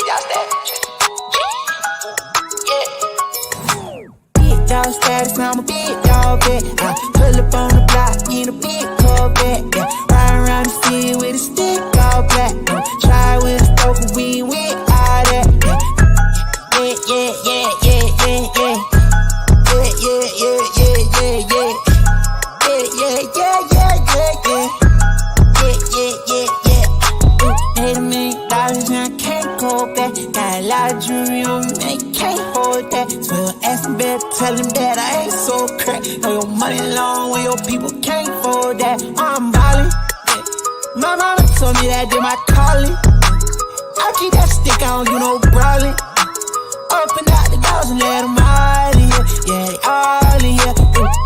Big dog status, I'm a big dog vet. I pull up on the block in a big Corvette. Yeah. Ride around the city with a stick all black. Try with a poker, we ain't with all that. $80 million and I can't go back. Got a lot of jewelry on me, man, you can't hold that. So ask him better, tell him that I ain't so crack. Know your money long when your people can't fold that. I'm ballin', yeah. My mama told me that did my calling. I keep that stick, I don't do no brawling. Open out the doors and let them all in here. Yeah, they all in here.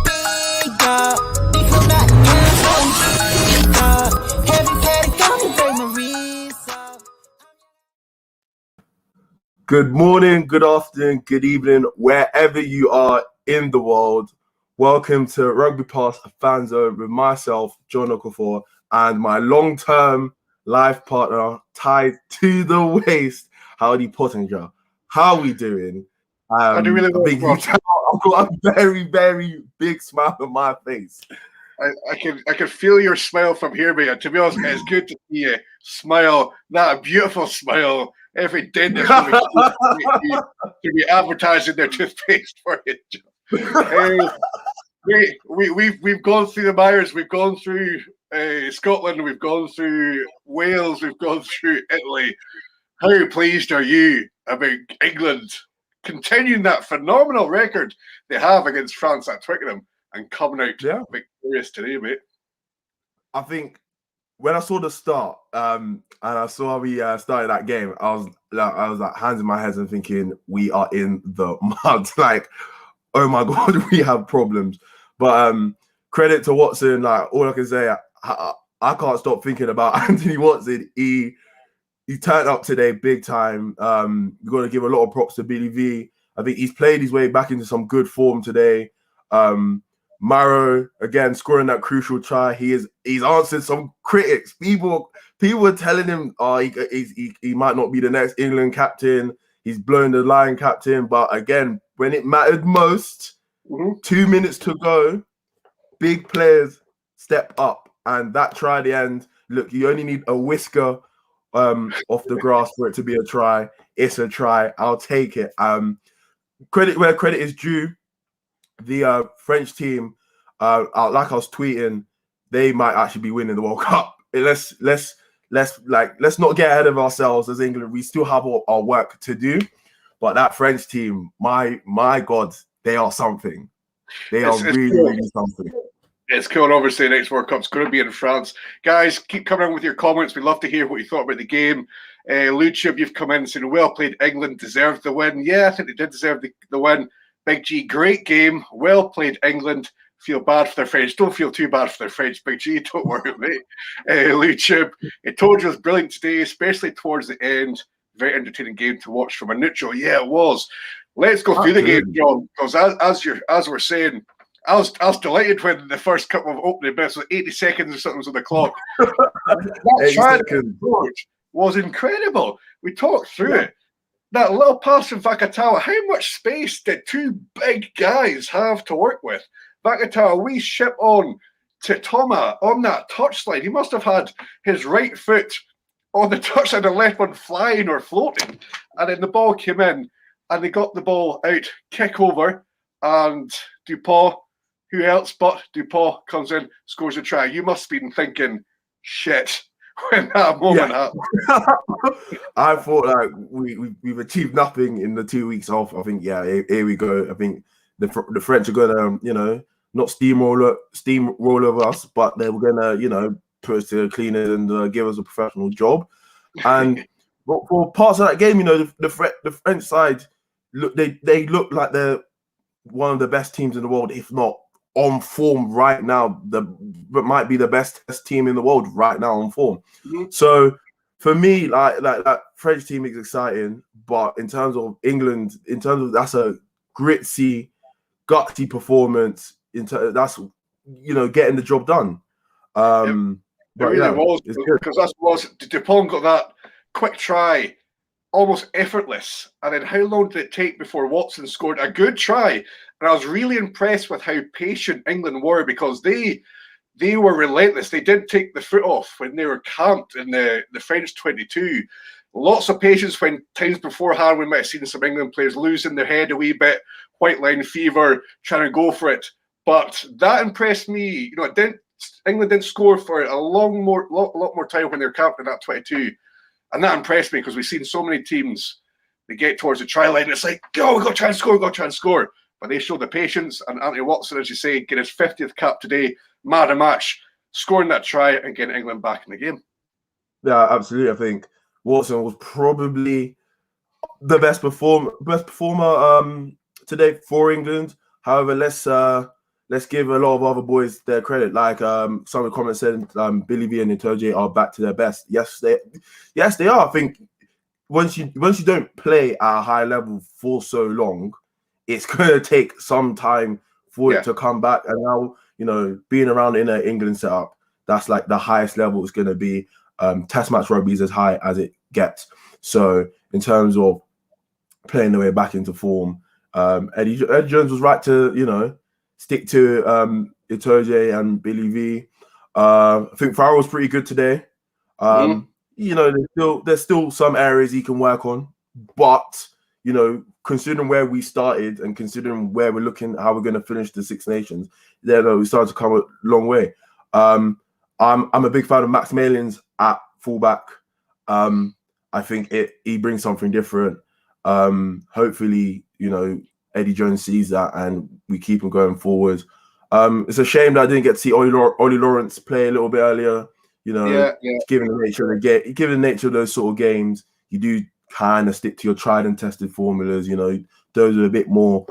Big dog, they come out the game for me. Big dog, heavy petty, come and break my wrist off. Good morning, good afternoon, good evening, wherever you are in the world. Welcome to RugbyPass Fan Zone with myself, John Okafor, and my long-term life partner, tied to the waist, Halde Pottinger. How are we doing? I do really well. I've got a very, very big smile on my face. I can feel your smile from here, mate. To be honest, it's good to see you smile. That beautiful smile. Every dentist to be advertising their toothpaste for you. We've gone through the Myers. We've gone through Scotland. We've gone through Wales. We've gone through Italy. How pleased are you about England continuing that phenomenal record they have against France at Twickenham and coming out victorious today, mate? I think when I saw the start and I saw we started that game, I was like hands in my head and thinking we are in the mud. Like, oh my God, we have problems. But credit to Watson. Like, all I can say, I can't stop thinking about Anthony Watson. He turned up today big time. You've got to give a lot of props to Billy V. I think he's played his way back into some good form today. Maro, again, scoring that crucial try. He's answered some critics. People were telling him he might not be the next England captain. He's blown the line captain. But again, when it mattered most, 2 minutes to go, big players step up. And that try at the end, look, you only need a whisker off the grass for it to be a try. It's a try. I'll take it. Credit where credit is due. The French team, like I was tweeting, they might actually be winning the World Cup. Let's not get ahead of ourselves as England. We still have our work to do, but that French team, my God, they are something. They are really something. It's cool. Obviously, the next World Cup's going to be in France. Guys, keep coming in with your comments. We'd love to hear what you thought about the game. Luchib, you've come in saying, well played, England deserved the win. Yeah, I think they did deserve the win. Big G, great game. Well played, England. Feel bad for their French. Don't feel too bad for their French, Big G. Don't worry, mate. Luchib, I told you it was brilliant today, especially towards the end. Very entertaining game to watch from a neutral. Yeah, it was. Let's go through the game, John, because as we're saying, I was delighted when the first couple of opening bits was 80 seconds or something was on the clock. That try was incredible. We talked through it. That little pass from Vakatawa, how much space did two big guys have to work with? Vakatawa, we ship on to Toma on that touchline. He must have had his right foot on the touchline, the left one flying or floating. And then the ball came in and they got the ball out, kick over, and Dupont, who else but Dupont, comes in, scores a try. You must have been thinking, shit, when that moment happened. I thought like we've achieved nothing in the 2 weeks off. I think here we go. I think the French are gonna not steamroll over us, but they were gonna put us to the cleaners and give us a professional job. And for parts of that game, the French side they look like they're one of the best teams in the world, if not on form right now. But might be the best team in the world right now on form. So for me, like that French team is exciting, but in terms of England, that's a gritty, gutsy performance. That's getting the job done. It really was, because that was Dupont got that quick try almost effortless. And then how long did it take before Watson scored a good try? And I was really impressed with how patient England were, because they were relentless. They didn't take the foot off when they were camped in the French 22. Lots of patience when times beforehand we might have seen some England players losing their head a wee bit, white line fever, trying to go for it. But that impressed me. England didn't score for a lot more time when they were camped in that 22. And that impressed me, because we've seen so many teams, they get towards the try line and it's like, go, we've got to try and score. But they showed the patience, and Anthony Watson, as you say, getting his 50th cap today, man of the match, scoring that try and getting England back in the game. Yeah, absolutely. I think Watson was probably the best performer today for England. However, let's give a lot of other boys their credit. Like some of the comments said, Billy V and Itoje are back to their best. Yes, they are. I think once you don't play at a high level for so long, it's gonna take some time for it to come back. And now, being around in an England setup, that's like the highest level it's gonna be. Test match rugby is as high as it gets. So in terms of playing their way back into form, Eddie Jones was right to stick to Itoje and Billy V. I think Farrell was pretty good today. There's still some areas he can work on, but considering where we started and considering where we're looking, how we're going to finish the Six Nations, we started to come a long way. I'm a big fan of Max Malins at fullback. I think he brings something different. Hopefully, Eddie Jones sees that and we keep him going forward. It's a shame that I didn't get to see Ollie Lawrence play a little bit earlier. Given the nature of those sort of games, you do kind of stick to your tried and tested formulas. Those are a bit more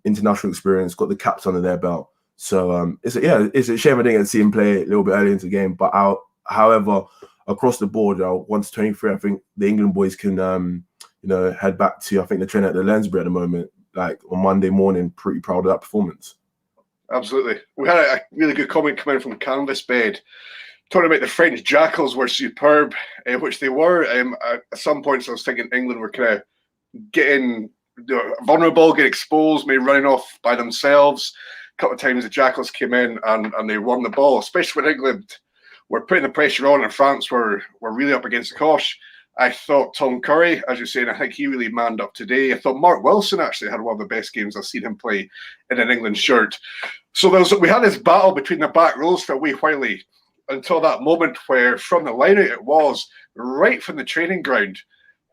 international experience, got the caps under their belt. So it's a shame I didn't get to see him play a little bit early into the game. But however, across the board, 1 to 23, I think the England boys can head back to, I think they're training at the Lensbury at the moment, like on Monday morning. Pretty proud of that performance. Absolutely. We had a really good comment come in from Canvas Bed, talking about the French Jackals were superb, which they were. At some points, I was thinking England were kind of getting vulnerable, getting exposed, maybe running off by themselves. A couple of times the Jackals came in and they won the ball, especially when England were putting the pressure on and France were really up against the cosh. I thought Tom Curry, as you're saying, I think he really manned up today. I thought Mark Wilson actually had one of the best games I've seen him play in an England shirt. So we had this battle between the back rows for a wee while until that moment where from the line out it was, right from the training ground,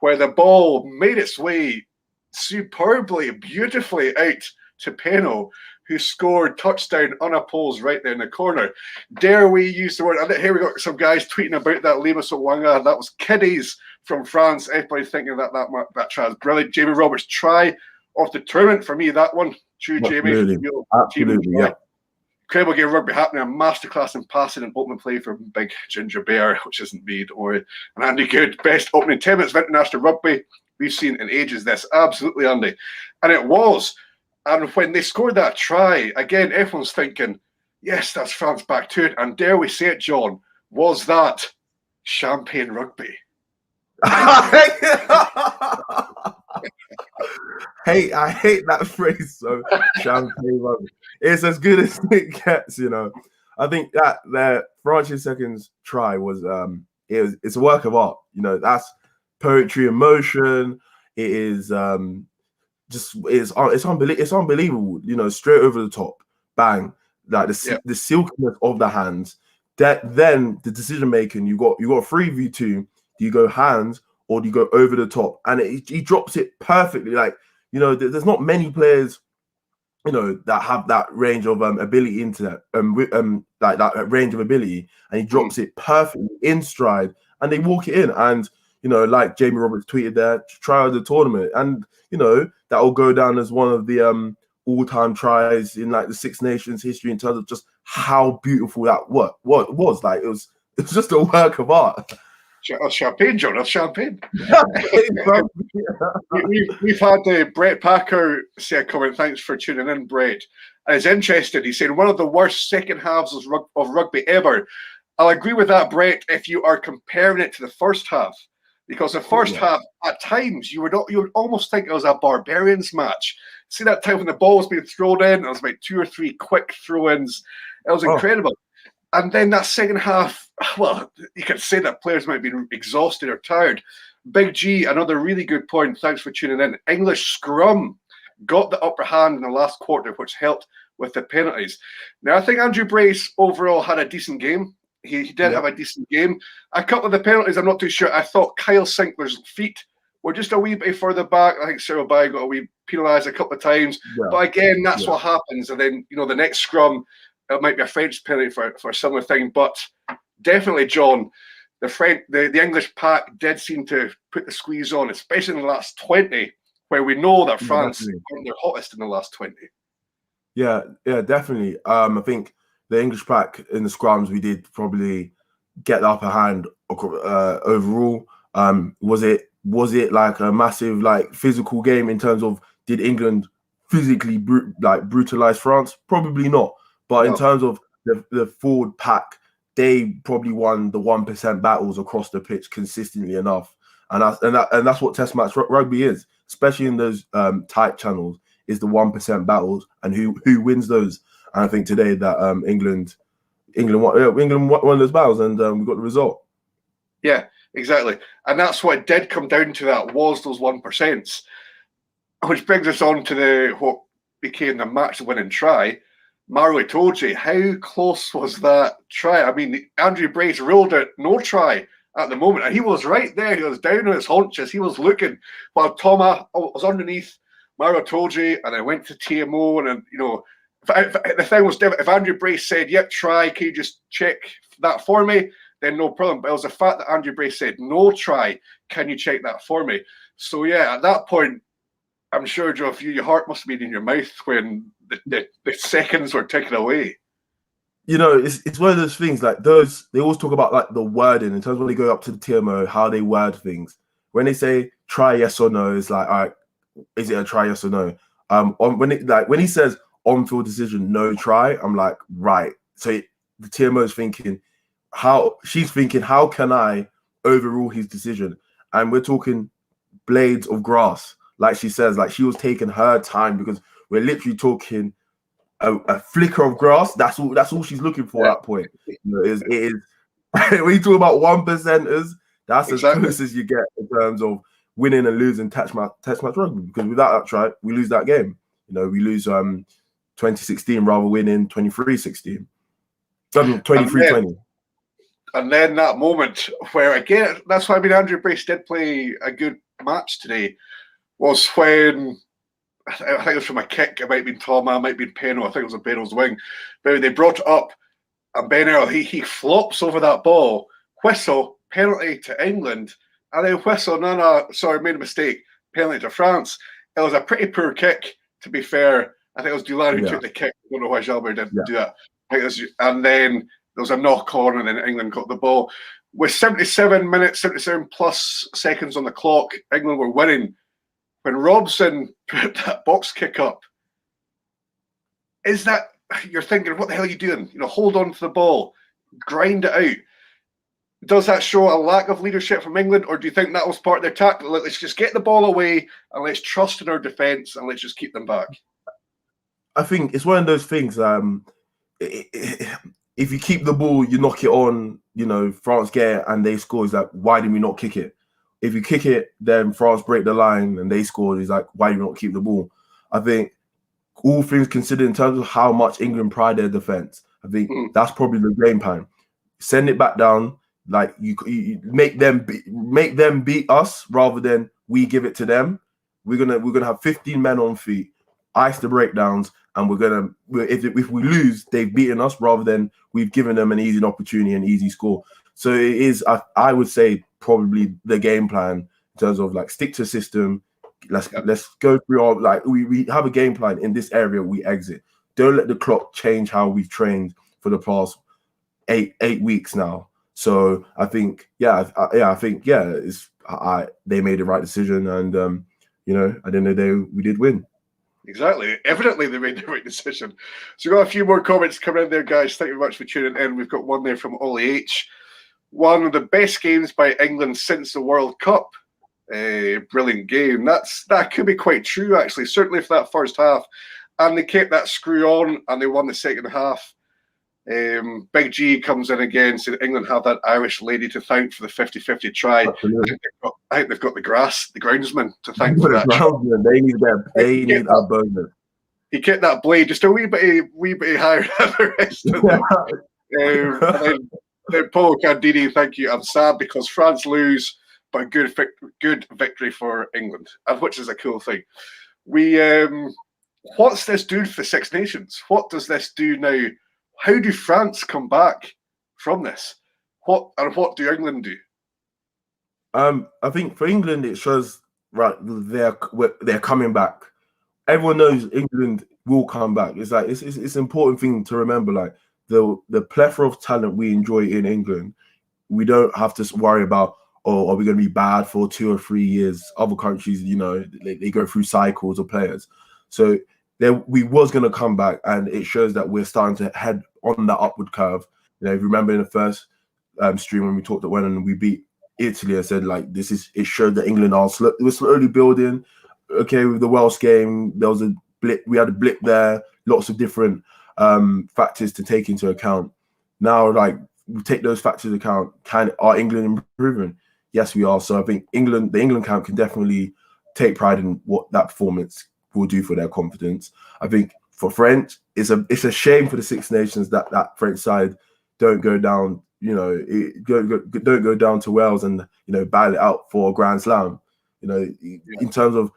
where the ball made its way superbly, beautifully out to Peno, who scored touchdown unopposed right there in the corner. Dare we use the word? And here we got some guys tweeting about that. Lemus Owanga, that was kiddies from France. Everybody thinking that try was brilliant. Jamie Roberts' try of the tournament for me. That one, true, Jamie. Absolutely, yeah. Incredible game of rugby happening. A masterclass in passing and open play for Big Ginger Bear, which isn't me, don't worry. And Andy Good, best opening 10 minutes of international rugby we've seen in ages. This absolutely, Andy, and it was. And when they scored that try, again, everyone's thinking, yes, that's France back to it. And dare we say it, John, was that champagne rugby? I hate that phrase. So champagne rugby. It's as good as it gets, I think that France's second try was it's a work of art. That's poetry in motion. It is it's unbelievable. Straight over the top, bang, like the silkiness of the hands. That then the decision making. You got 3v2. Do you go hands or do you go over the top? And he drops it perfectly. Like there's not many players that have that range of ability into that like that range of ability, and he drops it perfectly in stride, and they walk it in. And like Jamie Roberts tweeted there, try of the tournament, and that will go down as one of the all-time tries in like the Six Nations history in terms of just how beautiful that what was. Like it's just a work of art. Champagne, John. That's champagne. We've had Brett Packer say a comment. Thanks for tuning in, Brett. And he's interested. He's saying one of the worst second halves of rugby ever. I'll agree with that, Brett, if you are comparing it to the first half. because the first half, at times, you would almost think it was a barbarians match. See that time when the ball was being thrown in, there was about 2 or 3 quick throw-ins. It was incredible. And then that second half, well, you could say that players might be exhausted or tired. Big G, another really good point. Thanks for tuning in. English scrum got the upper hand in the last quarter, which helped with the penalties. Now, I think Andrew Brace overall had a decent game. He did have a decent game. A couple of the penalties, I'm not too sure. I thought Kyle Sinclair's feet were just a wee bit further back. I think Cyril Bay got a wee penalised a couple of times. Yeah. But again, that's what happens. And then, the next scrum, it might be a French penalty for a similar thing. But definitely, John, the English pack did seem to put the squeeze on, especially in the last 20, where we know that France aren't their hottest in the last 20. Yeah, definitely. I think the English pack in the scrums, we did probably get the upper hand overall. Was it like a massive physical game in terms of did England physically brutalize France? Probably not. But in terms of the forward pack, they probably won the 1% battles across the pitch consistently enough, and that's what Test match rugby is, especially in those tight channels, is the 1% battles and who wins those. And I think today that England won those battles, and we got the result. Yeah, exactly, and that's what it did come down to. That was those 1%, which brings us on to what became the match-winning try. Maro Itoje, how close was that try? I mean, Andrew Brace ruled it no try at the moment, and he was right there. He was down on his haunches. He was looking, while Thomas was underneath Maro Itoje, and I went to TMO, and the thing was, if Andrew Brace said, "Yep, try, can you just check that for me?" then no problem. But it was the fact that Andrew Brace said, "No try, can you check that for me?" So yeah, at that point, I'm sure, Joe, your heart must have been in your mouth when the seconds were taken away. It's one of those things, they always talk about the wording in terms of when they go up to the TMO, how they word things. When they say try yes or no, it's like, all right, is it a try yes or no? When he says on-field decision, no try, I'm like, right. So the TMO is thinking, how can I overrule his decision? And we're talking blades of grass. Like she says, she was taking her time, because we're literally talking a flicker of grass. That's all she's looking for at that point. It is when you talk about 1%ers, that's as close as you get in terms of winning and losing test match rugby. Because without that try, we lose that game. We lose 2016 rather winning 23-16. 23-20. And then that moment where, again, that's why Andrew Brace did play a good match today, was when, I think it was from a kick, it might have been Thomas, it might have been Peno, I think it was a Peno's wing, but they brought it up, and Ben Earl, he flops over that ball, whistle, penalty to England, and then whistle, no, sorry, made a mistake, penalty to France. It was a pretty poor kick, to be fair. I think it was Dulani who took the kick. I don't know why Jalbert didn't do that. And then there was a knock on, and then England got the ball. With 77 plus seconds on the clock, England were winning. When Robson put that box kick up, is that, you're thinking, what the hell are you doing? Hold on to the ball, grind it out. Does that show a lack of leadership from England, or do you think that was part of their tactic? Let's just get the ball away, and let's trust in our defence, and let's just keep them back? I think it's one of those things. If you keep the ball, you knock it on, France get it and they score. It's like, why did we not kick it? If you kick it, then France break the line and they scored. It's like, why do you not keep the ball? I think all things considered, in terms of how much England pride their defense, I think that's probably the game plan. Send it back down, you make them beat us rather than we give it to them. We're gonna have 15 men on feet, ice the breakdowns, and if we lose, they've beaten us rather than we've given them an easy opportunity, an easy score. So it is, I would say, probably the game plan in terms of stick to system. Let's go through our we have a game plan in this area. We exit. Don't let the clock change how we've trained for the past eight weeks now. So I think they made the right decision, and at the end of the day, we did win. Exactly. Evidently, they made the right decision. So we've got a few more comments coming in there, guys. Thank you very much for tuning in. We've got one there from Ollie H. one of the best games by England since the World Cup. Brilliant game. That could be quite true, actually. Certainly for that first half. And they kept that screw on and they won the second half. Big G comes in again, saying England have that Irish lady to thank for the 50-50 try. I think they've got the groundsman to thank for that. They need a bonus. He kept that blade just a wee bit higher than the rest of them. And then Paul Candini, thank you. I'm sad because France lose, but good victory for England, which is a cool thing. What's this doing for the Six Nations? What does this do now? How do France come back from this? What do England do? I think for England it shows they're coming back. Everyone knows England will come back. It's like it's an important thing to remember. Like the plethora of talent we enjoy in England, we don't have to worry about, oh, are we going to be bad for 2 or 3 years? Other countries, they go through cycles of players. So we was going to come back, and it shows that we're starting to head on that upward curve. If you remember in the first stream when we talked when we beat Italy, I said it showed that England we're slowly building. Okay, with the Welsh game, there was a blip. We had a blip there. Lots of different factors to take into account. Now, we take those factors into account. Are England improving? Yes, we are. So I think the England camp can definitely take pride in what that performance will do for their confidence. I think for French, it's a shame for the Six Nations that French side don't go down. Don't go down to Wales and battle it out for a Grand Slam. In terms of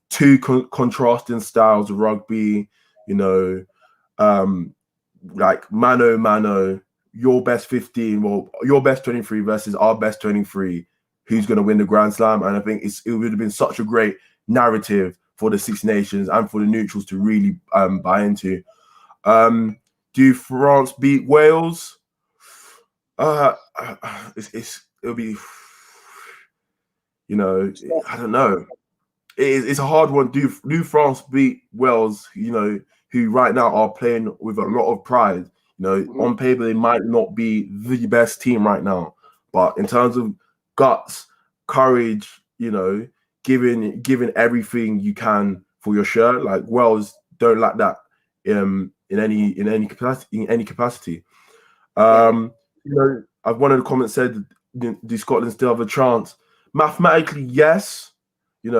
two contrasting styles of rugby, like mano, your best 15, well, your best 23 versus our best 23, who's going to win the Grand Slam? And I think it would have been such a great narrative for the Six Nations and for the neutrals to really buy into. Do France beat Wales? It'll be, I don't know. It's a hard one. Do France beat Wales, who right now are playing with a lot of pride? On paper, they might not be the best team right now. But in terms of guts, courage, giving everything you can for your shirt, like Wales don't lack that in any capacity. One of the comments said, do Scotland still have a chance? Mathematically, yes. In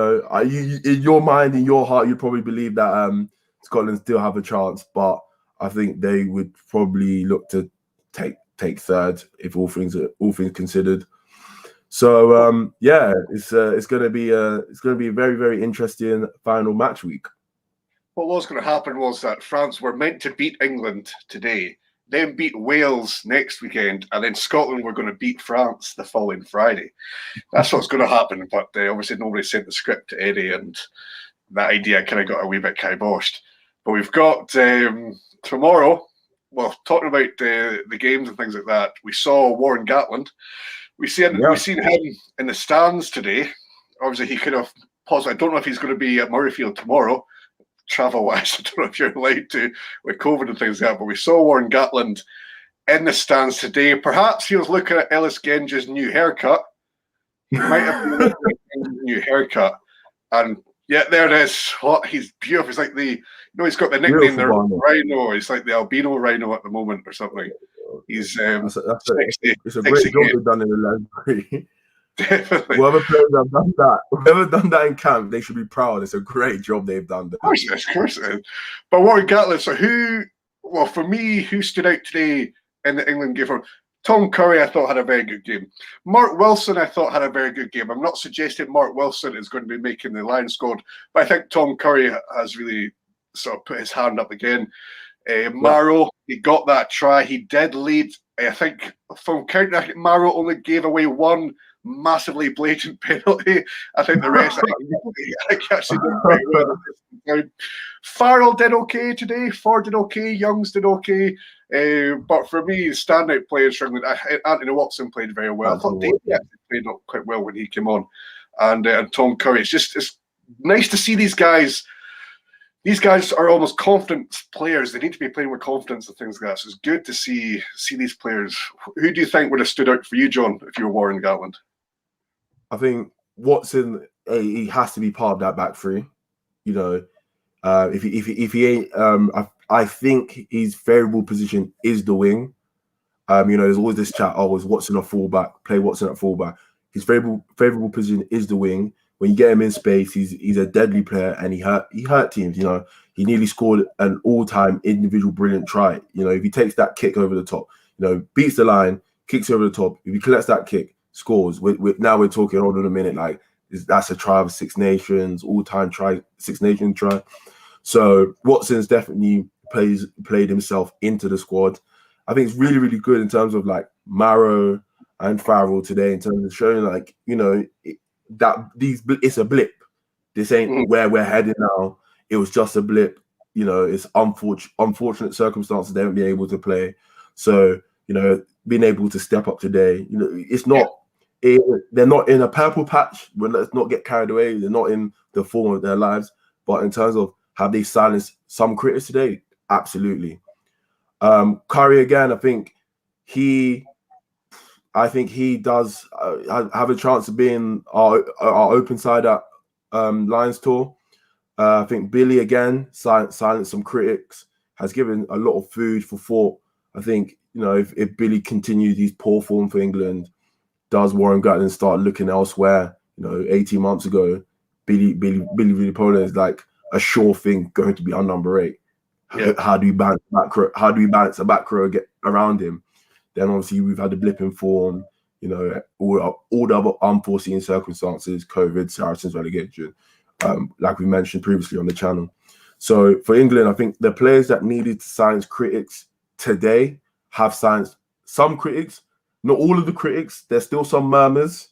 your mind, in your heart, you'd probably believe that Scotland still have a chance, but I think they would probably look to take third if all things considered. So it's going to be a very, very interesting final match week. What was going to happen was that France were meant to beat England today, then beat Wales next weekend, and then Scotland were going to beat France the following Friday. That's what's going to happen, but obviously nobody sent the script to Eddie, and that idea kind of got a wee bit kiboshed. But we've got tomorrow, well, talking about the games and things like that, we saw Warren Gatland. We've seen him in the stands today. Obviously, he could have paused. I don't know if he's going to be at Murrayfield tomorrow, travel-wise. I don't know if you're allowed to with COVID and things like that, but we saw Warren Gatland in the stands today. Perhaps he was looking at Ellis Genge's new haircut. He might have been looking at his new haircut. And yeah, there it is. He's beautiful. He's like he's got the nickname, the Rhino. He's like the albino rhino at the moment or something. He's it's a great job they've done in the library. Definitely. Whoever players have done that in camp, they should be proud. It's a great job they've done there. Of course it is. But Warren Gatland, so for me, who stood out today in the England game? Tom Curry, I thought, had a very good game. Mark Wilson, I thought, had a very good game. I'm not suggesting Mark Wilson is going to be making the Lions squad, but I think Tom Curry has really sort of put his hand up again. Maro, he got that try. He did lead. I think from counting, Maro only gave away one massively blatant penalty. I think the rest, I actually did quite well. Farrell did okay today. Ford did okay. Youngs did okay. But for me, standout players for England, Anthony Watson played very well. I thought Davey actually played up quite well when he came on, and Tom Curry. It's nice to see these guys these guys are almost confident players. They need to be playing with confidence and things like that. So it's good to see these players. Who do you think would have stood out for you, John, if you were Warren Gatland? I think Watson, he has to be part of that back three. You know, if he ain't, I think his variable position is the wing. You know, there's always this chat, oh, is Watson a fullback? Play Watson at fullback. His favorable position is the wing. When you get him in space, he's a deadly player, and he hurt teams. You know, he nearly scored an all-time individual brilliant try. You know, if he takes that kick over the top, you know, beats the line, kicks over the top. If he collects that kick, scores. Now we're talking, hold on a minute, like that's a try of Six Nations, all-time try, Six Nations try. So Watson's definitely played himself into the squad. I think it's really, really good in terms of like Marrow and Farrell today, in terms of showing like, you know, it's a blip. This ain't where we're heading now. It was just a blip. You know, it's unfortunate circumstances they haven't been able to play. So, you know, being able to step up today, you know, it's not, they're not in a purple patch. Let's not get carried away. They're not in the form of their lives. But in terms of have they silenced some critics today? Absolutely. Curry again, I think he does have a chance of being our open side at Lions tour. I think Billy again silenced some critics, has given a lot of food for thought. I think, you know, if Billy continues his poor form for England, does Warren Gatland start looking elsewhere? You know, 18 months ago, Billy Vunipola is like a sure thing going to be our number 8. Yeah. How do we balance a back row get around him? Then obviously we've had the blip in form, you know, all the other unforeseen circumstances, COVID, Saracens relegation, like we mentioned previously on the channel. So for England, I think the players that needed to silence critics today have silenced some critics, not all of the critics. There's still some murmurs,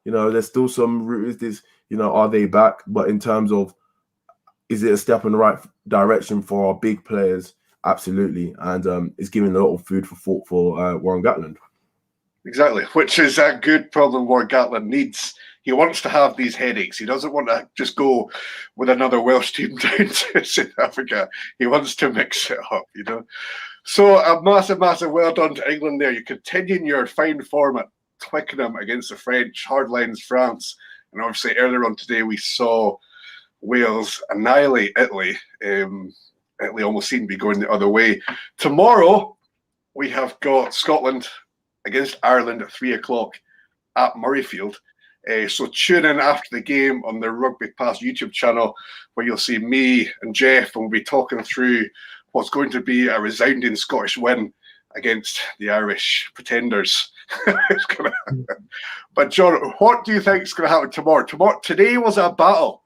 you know, there's still some rooters, you know, are they back? But in terms of, is it a step in the right direction for our big players? Absolutely. And it's giving a lot of food for thought for Warren Gatland. Exactly, which is a good problem Warren Gatland needs. He wants to have these headaches. He doesn't want to just go with another Welsh team down to South Africa. He wants to mix it up, you know. So a massive well done to England there. You continuing your fine form at Twickenham against the French, hardlines France. And obviously earlier on today we saw Wales annihilate Italy. Italy almost seemed to be going the other way. Tomorrow, we have got Scotland against Ireland at 3 o'clock at Murrayfield. So tune in after the game on the RugbyPass YouTube channel, where you'll see me and Jeff, and we'll be talking through what's going to be a resounding Scottish win against the Irish pretenders. But John, what do you think is going to happen tomorrow? Today was a battle.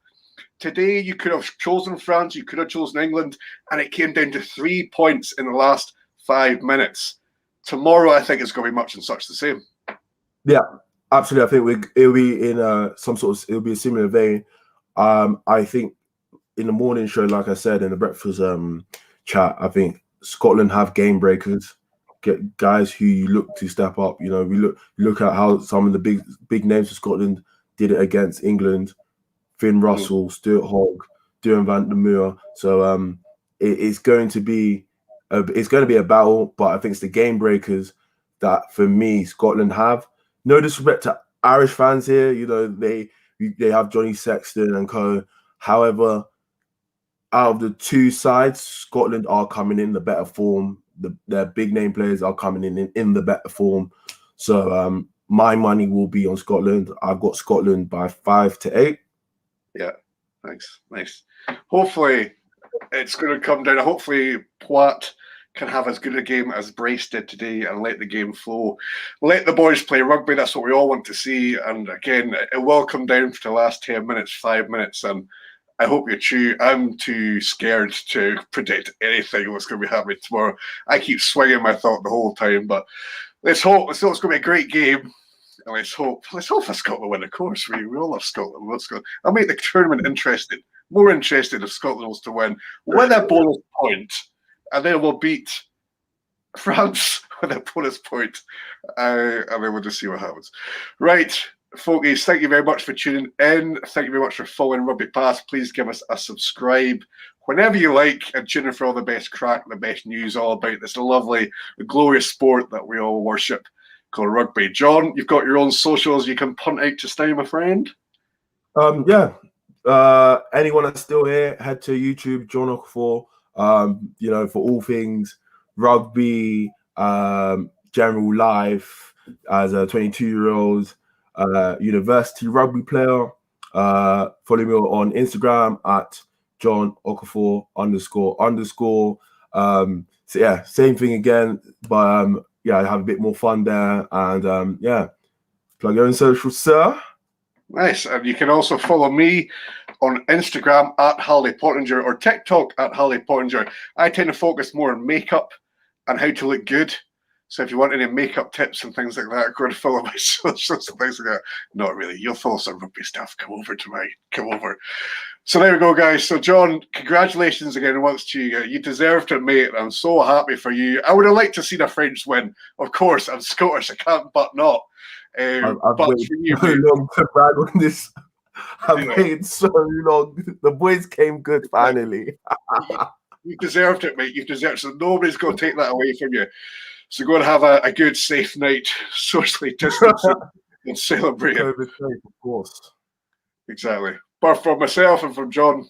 Today, you could have chosen France, you could have chosen England, and it came down to 3 points in the last 5 minutes. Tomorrow, I think it's going to be much and such the same. Yeah, absolutely. I think it'll be in it'll be a similar vein. I think in the morning show, like I said, in the breakfast chat, I think Scotland have game breakers, get guys who you look to step up. You know, we look at how some of the big names for Scotland did it against England. Finn Russell, Stuart Hogg, Duran van der Merwe. So it's going to be a battle, but I think it's the game breakers that for me Scotland have. No disrespect to Irish fans here, you know, they have Johnny Sexton and co. However, out of the two sides, Scotland are coming in the better form. Their big name players are coming in the better form. So my money will be on Scotland. I've got Scotland by 5-8. Yeah, nice. Hopefully, it's going to come down. Hopefully, Platt can have as good a game as Brace did today and let the game flow. Let the boys play rugby. That's what we all want to see. And again, it will come down for the last 10 minutes, 5 minutes. And I hope you're true. I'm too scared to predict anything what's going to be happening tomorrow. I keep swinging my thought the whole time. But let's hope. It's going to be a great game. And let's hope for Scotland win, of course. We all love Scotland. I'll make the tournament interesting. More interested if Scotland was to win. Win a bonus point, and then we'll beat France with a bonus point. And then we'll just see what happens. Right. folkies, thank you very much for tuning in. Thank you very much for following Rugby Pass. Please give us a subscribe whenever you like, and tune in for all the best crack, the best news all about this lovely, glorious sport that we all worship called rugby. John, you've got your own socials you can punt out to stay, my friend. Yeah. Anyone that's still here, head to YouTube, John Okafor. You know, for all things rugby, general life as a 22-year-old university rugby player. Follow me on Instagram at John Okafor __. So yeah, same thing again, but yeah, I have a bit more fun there, and yeah, plug your own social, sir. Nice. And you can also follow me on Instagram at Halde Pottinger or TikTok at Halde Pottinger. I tend to focus more on makeup and how to look good. So if you want any makeup tips and things like that, go and follow my socials and things like that. Not really. You'll follow some rugby stuff. Come over. So there we go, guys. So John, congratulations again once to you. You deserved it, mate. I'm so happy for you. I would have liked to see the French win. Of course, I'm Scottish. I can't but not. I've but waited for you, so long to brag on this. I've waited so long. The boys came good finally. You deserved it, mate. You deserved it. So nobody's going to take that away from you. So go and have a good, safe night, socially distancing and celebrating. COVID safe, of course. Exactly. But from myself and from John,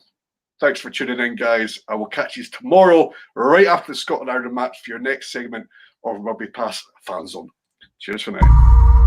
thanks for tuning in, guys. I will catch you tomorrow, right after the Scotland-Ireland match, for your next segment of Rugby Pass Fan Zone. Cheers for now.